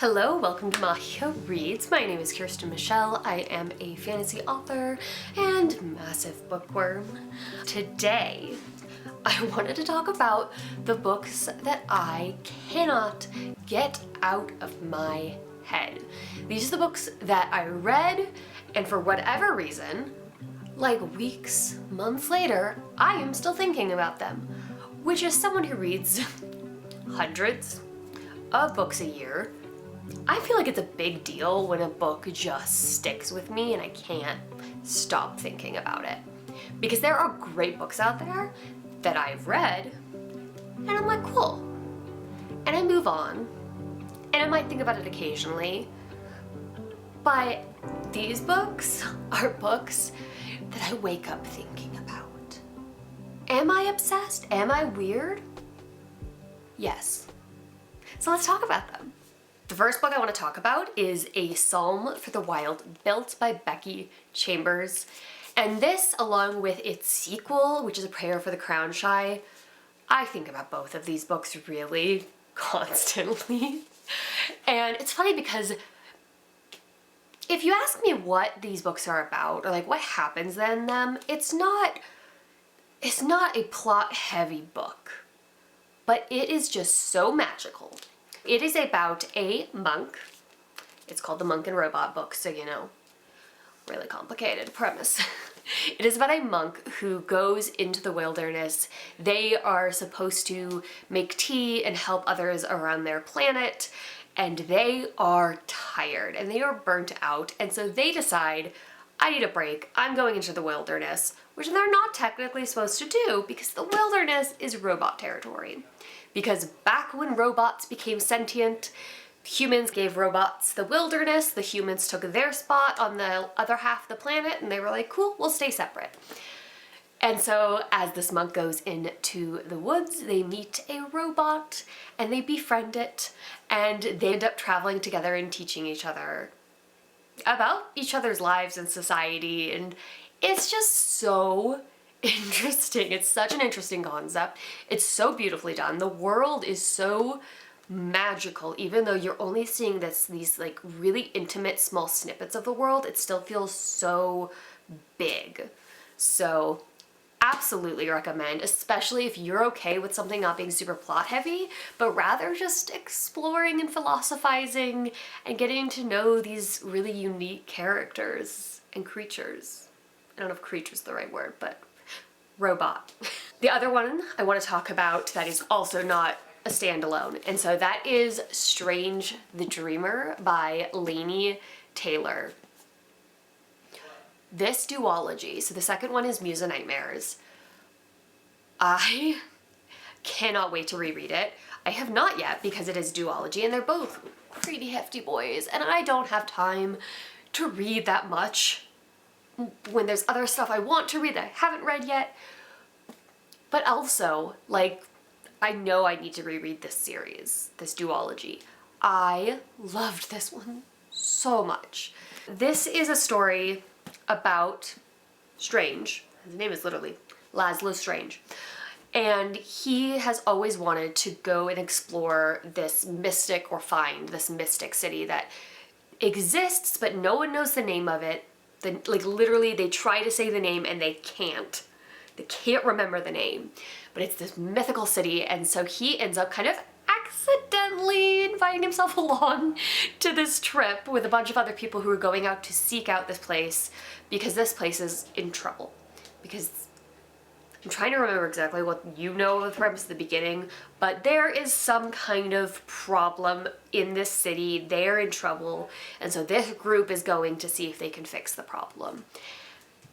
Hello, welcome to Mahia Reads. My name is Kiersten Michele. I am a fantasy author and massive bookworm. Today, I wanted to talk about the books that I cannot get out of my head. These are the books that I read, and for whatever reason, like weeks, months later, I am still thinking about them. Which, as someone who reads hundreds of books a year, I feel like it's a big deal when a book just sticks with me and I can't stop thinking about it. Because there are great books out there that I've read and I'm like, cool. And I move on and I might think about it occasionally. But these books are books that I wake up thinking about. Am I obsessed? Am I weird? Yes. So let's talk about them. The first book I want to talk about is A Psalm for the Wild Built by Becky Chambers. And this, along with its sequel, which is A Prayer for the Crown Shy, I think about both of these books really constantly. And it's funny because if you ask me what these books are about, or like what happens in them, it's not a plot-heavy book, but it is just so magical. It is about a monk. It's called the Monk and Robot book, so you know, really complicated premise. It is about a monk who goes into the wilderness. They are supposed to make tea and help others around their planet, and they are tired and they are burnt out, and so they decide, I need a break. I'm going into the wilderness, which they're not technically supposed to do because the wilderness is robot territory. Because back when robots became sentient, humans gave robots the wilderness, the humans took their spot on the other half of the planet, and they were like, cool, we'll stay separate. And so as this monk goes into the woods, they meet a robot and they befriend it, and they end up traveling together and teaching each other about each other's lives and society, and it's just so interesting. It's such an interesting concept. It's so beautifully done. The world is so magical. Even though you're only seeing these like really intimate small snippets of the world, it still feels so big. So absolutely recommend, especially if you're okay with something not being super plot heavy, but rather just exploring and philosophizing and getting to know these really unique characters and creatures. I don't know if creature's the right word, but robot. The other one I want to talk about that is also not a standalone, and so that is Strange the Dreamer by Laini Taylor. This duology, so the second one is Muse and Nightmares, I cannot wait to reread it. I have not yet because it is duology and they're both pretty hefty boys, and I don't have time to read that much when there's other stuff I want to read that I haven't read yet. But also, like, I know I need to reread this series, this duology. I loved this one so much. This is a story about Strange. His name is literally Laszlo Strange. And he has always wanted to go and explore this mystic, or find this mystic city that exists, but no one knows the name of it. Like literally they try to say the name and they can't. They can't remember the name, but it's this mythical city, and so he ends up kind of accidentally inviting himself along to this trip with a bunch of other people who are going out to seek out this place because this place is in trouble. Because I'm trying to remember exactly what you know of the premise at the beginning, but there is some kind of problem in this city. They're in trouble, and so this group is going to see if they can fix the problem.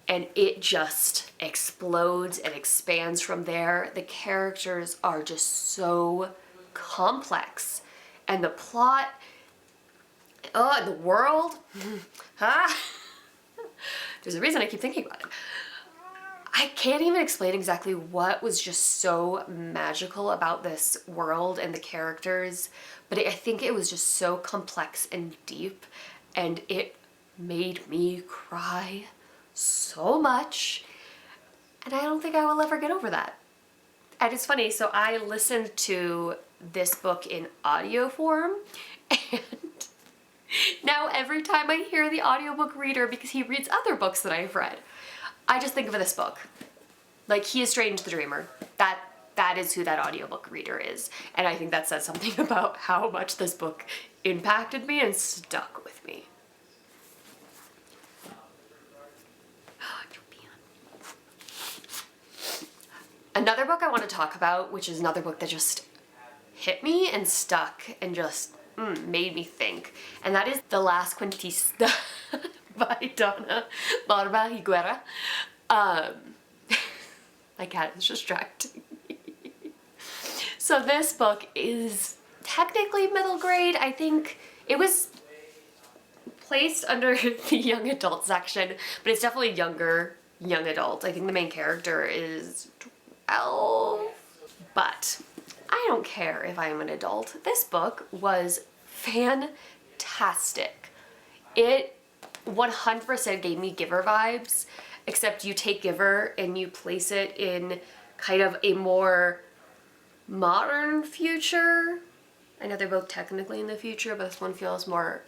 And it just explodes and expands from there. The characters are just so complex, and the plot, the world, there's a reason I keep thinking about it. I can't even explain exactly what was just so magical about this world and the characters, but I think it was just so complex and deep, and it made me cry so much, and I don't think I will ever get over that. And it's funny, so I listened to this book in audio form, and now every time I hear the audiobook reader, because he reads other books that I've read, I just think of this book. Like, he is Strange the Dreamer. That is who that audiobook reader is. And I think that says something about how much this book impacted me and stuck with me. Another book I want to talk about, which is another book that just hit me and stuck and just made me think, and that is The Last Cuentista by Donna, Barba, Higuera. My cat is distracting me. So this book is technically middle grade. I think it was placed under the young adult section, but it's definitely young adult. I think the main character is 12, but I don't care if I'm an adult. This book was fantastic. It 100% gave me Giver vibes, except you take Giver and you place it in kind of a more modern future. I know they're both technically in the future, but this one feels more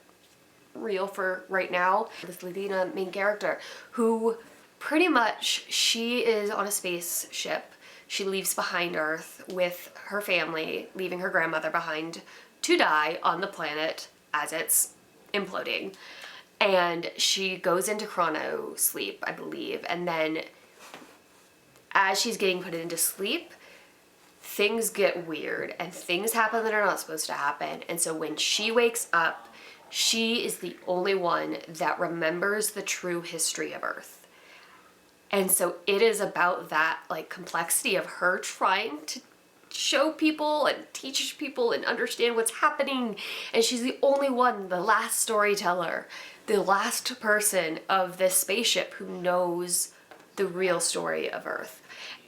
real for right now. This Latina main character, who pretty much, she is on a spaceship. She leaves behind Earth with her family, leaving her grandmother behind to die on the planet as it's imploding. And she goes into chrono sleep, I believe, and then as she's getting put into sleep, things get weird and things happen that are not supposed to happen. And so when she wakes up, she is the only one that remembers the true history of Earth. And so it is about that, like, complexity of her trying to show people and teach people and understand what's happening. And she's the only one, the last storyteller, the last person of this spaceship who knows the real story of Earth.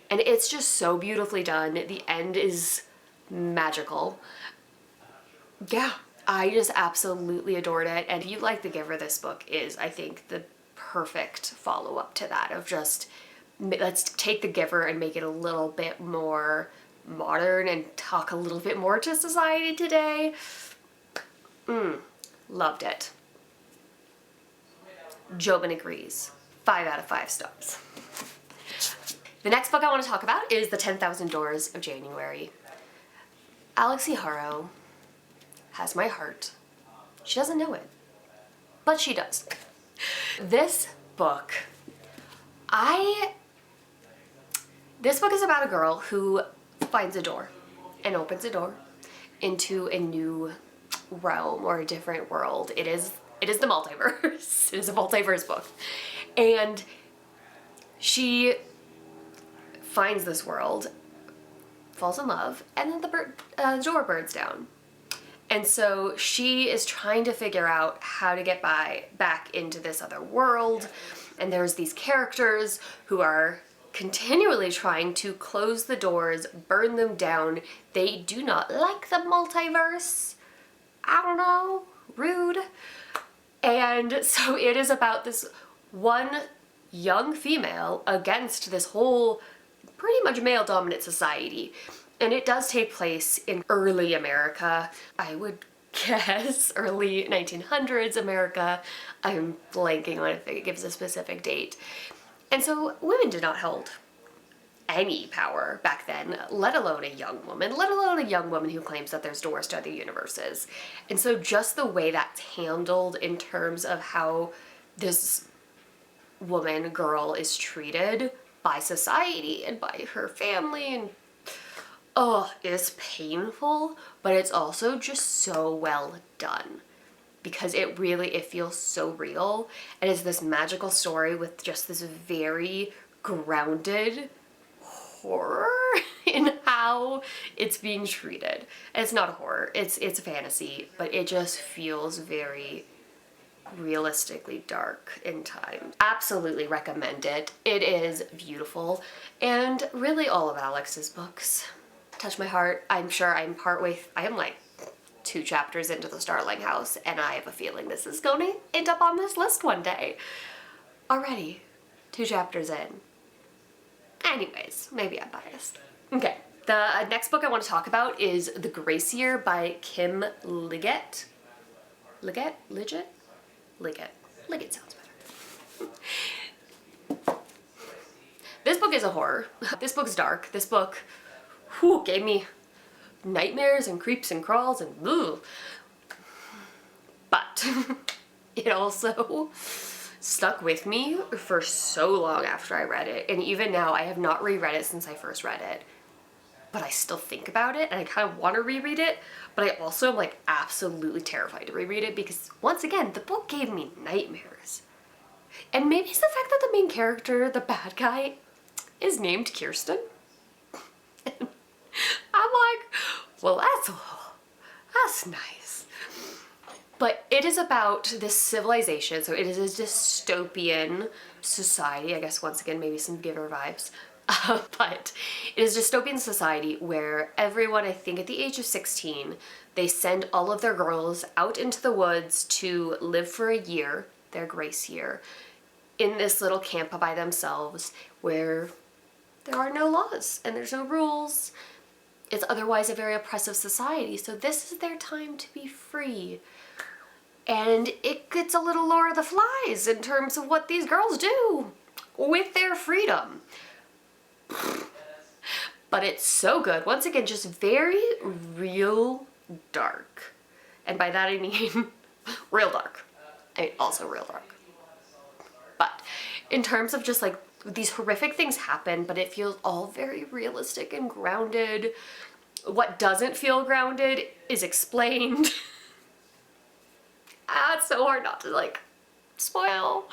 And it's just so beautifully done. The end is magical. Yeah, I just absolutely adored it. And if you like The Giver, this book is, I think, the perfect follow-up to that, of just, let's take The Giver and make it a little bit more modern and talk a little bit more to society today. Loved it. Jobin agrees. 5 out of 5 stars. The next book I want to talk about is The 10,000 Doors of January. Alix Harrow has my heart. She doesn't know it, but she does. This book is about a girl who finds a door and opens a door into a new realm or a different world. It is the multiverse. It is a multiverse book. And she finds this world, falls in love, and then the door burns down. And so she is trying to figure out how to get back into this other world. And there's these characters who are continually trying to close the doors, burn them down. They do not like the multiverse. I don't know, rude. And so it is about this one young female against this whole pretty much male-dominant society. And it does take place in early America. I would guess early 1900s America. I'm blanking on if it gives a specific date. And so women did not hold any power back then, let alone a young woman, who claims that there's doors to other universes. And so just the way that's handled in terms of how this girl is treated by society and by her family, and it's painful, but it's also just so well done, because it feels so real, and it's this magical story with just this very grounded horror in how it's being treated. And it's not a horror, it's a fantasy, but it just feels very realistically dark in time. Absolutely recommend it. It is beautiful, and really all of Alix's books touch my heart. I'm sure I am like 2 chapters into The Starling House, and I have a feeling this is going to end up on this list one day. Already 2 chapters in. Anyways, maybe I'm biased. Okay, the next book I want to talk about is The Gracier by Kim Liggett. Liggett? Liggett. Liggett sounds better. This book is a horror. This book's dark. This book, whew, gave me nightmares and creeps and crawls and ugh. But it also stuck with me for so long after I read it. And even now, I have not reread it since I first read it. But I still think about it and I kind of want to reread it. But I also am like absolutely terrified to reread it because once again, the book gave me nightmares. And maybe it's the fact that the main character, the bad guy, is named Kiersten. I'm like, well, that's nice. But it is about this civilization, so it is a dystopian society, I guess once again maybe some Giver vibes, but it is a dystopian society where everyone, I think at the age of 16, they send all of their girls out into the woods to live for a year, their grace year, in this little camp by themselves where there are no laws and there's no rules. It's otherwise a very oppressive society, so this is their time to be free. And it gets a little Lord of the Flies in terms of what these girls do with their freedom. But it's so good. Once again, just very real dark. And by that I mean real dark. I mean also real dark. But in terms of just like these horrific things happen, but it feels all very realistic and grounded. What doesn't feel grounded is explained. It's so hard not to like spoil,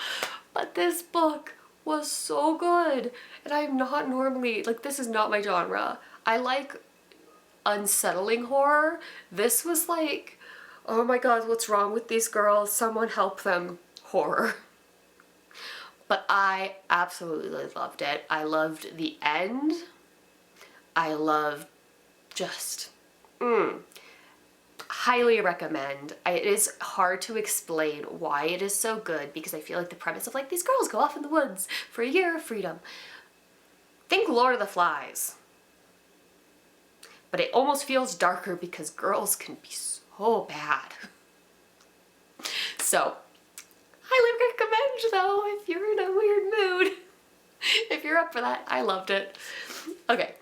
but this book was so good. And I'm not normally, like, this is not my genre. I like unsettling horror. This was like, oh my god, what's wrong with these girls? Someone help them horror. But I absolutely loved it. I loved the end. I loved just, highly recommend. It is hard to explain why it is so good because I feel like the premise of like these girls go off in the woods for a year of freedom. Think Lord of the Flies. But it almost feels darker because girls can be so bad. So, highly recommend though if you're in a weird mood. If you're up for that, I loved it. Okay,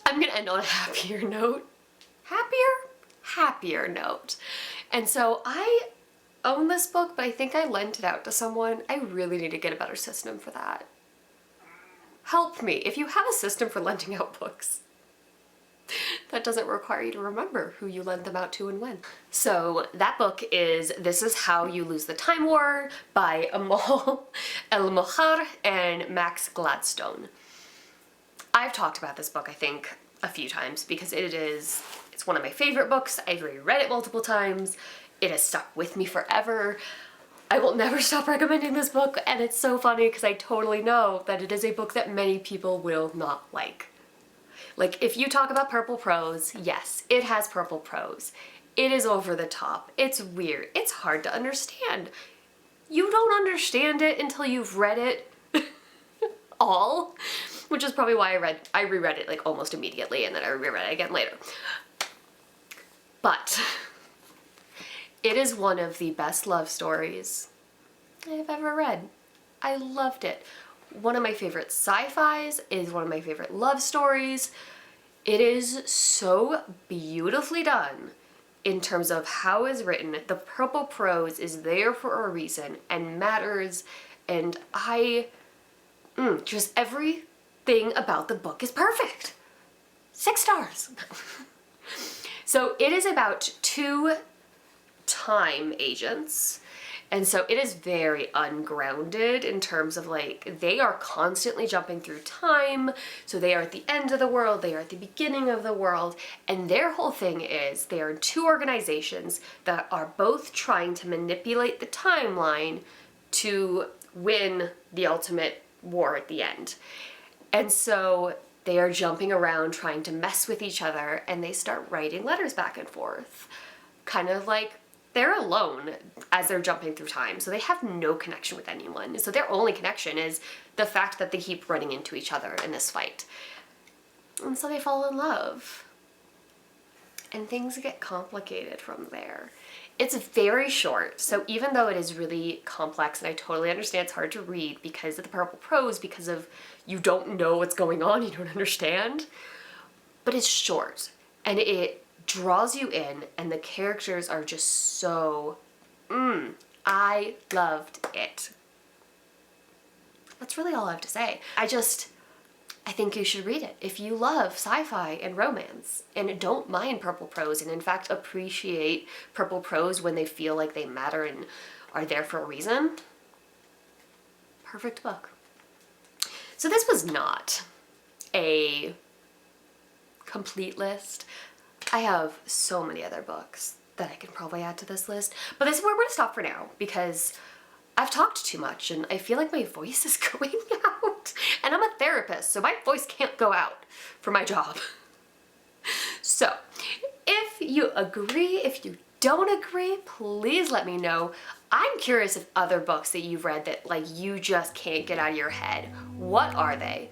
I'm gonna end on a happier note. Happier note. And so I own this book, but I think I lent it out to someone. I really need to get a better system for that. Help me. If you have a system for lending out books that doesn't require you to remember who you lent them out to and when. So that book is This Is How You Lose the Time War by Amal, El-Mohtar, and Max Gladstone. I've talked about this book, I think, a few times because it's one of my favorite books. I've reread it multiple times. It has stuck with me forever. I will never stop recommending this book, and it's so funny because I totally know that it is a book that many people will not like. Like, if you talk about purple prose, yes, it has purple prose. It is over the top. It's weird. It's hard to understand. You don't understand it until you've read it all, which is probably why I reread it like almost immediately and then I reread it again later. But it is one of the best love stories I've ever read. I loved it. One of my favorite sci-fis, is one of my favorite love stories. It is so beautifully done in terms of how it's written. The purple prose is there for a reason and matters, and just everything about the book is perfect. 6 stars. So it is about 2 time agents. And so it is very ungrounded in terms of like, they are constantly jumping through time. So they are at the end of the world, they are at the beginning of the world. And their whole thing is they are in 2 organizations that are both trying to manipulate the timeline to win the ultimate war at the end. And so they are jumping around trying to mess with each other, and they start writing letters back and forth. Kind of like they're alone as they're jumping through time, so they have no connection with anyone. So their only connection is the fact that they keep running into each other in this fight. And so they fall in love. And things get complicated from there. It's very short, so even though it is really complex, and I totally understand it's hard to read because of the purple prose, because of you don't know what's going on, you don't understand, but it's short and it draws you in, and the characters are just so, I loved it. That's really all I have to say. I think you should read it. If you love sci-fi and romance and don't mind purple prose, and in fact appreciate purple prose when they feel like they matter and are there for a reason, perfect book. So this was not a complete list. I have so many other books that I can probably add to this list, but this is where we're gonna stop for now because I've talked too much and I feel like my voice is going out. And I'm a therapist, so my voice can't go out for my job. So, if you agree, if you don't agree, please let me know. I'm curious if other books that you've read that like you just can't get out of your head, what are they?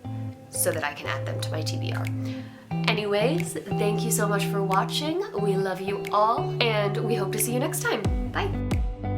So that I can add them to my TBR. Anyways, thank you so much for watching. We love you all, and we hope to see you next time. Bye.